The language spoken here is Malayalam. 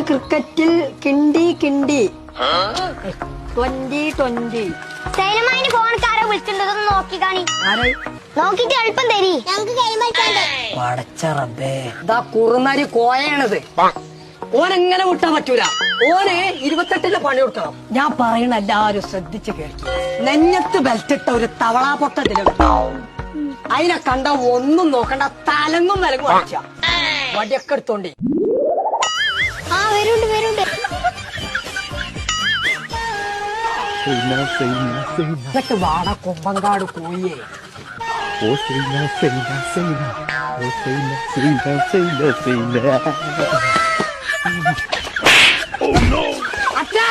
ക്രിക്കറ്റിൽ കിണ്ടി 2020 സൈനമായിന് ഫോണക്കാരെ വിളിച്ചിട്ടുണ്ടോ നോക്കി കാണി. നോക്കിട്ട് എളുപ്പം തരി, ഞങ്ങക്ക് ഗെയിം കളിക്കാണ്ട്. പടച്ച റബ്ബേ, ഇതാ കുറുനരി കോയാണത്. ഓനെങ്ങനെ വിട്ടാൻ പറ്റൂല. ഓന് 28 പണി കൊടുക്കണം. ഞാൻ പറയണ എല്ലാരും ശ്രദ്ധിച്ച് കേൾക്കും. നെഞ്ഞത്ത് ബെൽറ്റിട്ട ഒരു തവളാ പൊട്ടത്തില് അതിനെ കണ്ട ഒന്നും നോക്കണ്ട, തലങ്ങും വിലങ്ങും അടിച്ച വടിയൊക്കെ എടുത്തോണ്ടി. ആ വരുണ്ട്. ഇതൊക്കെ വാട കൊമ്പങ്കാട് കോയേ. അച്ഛാ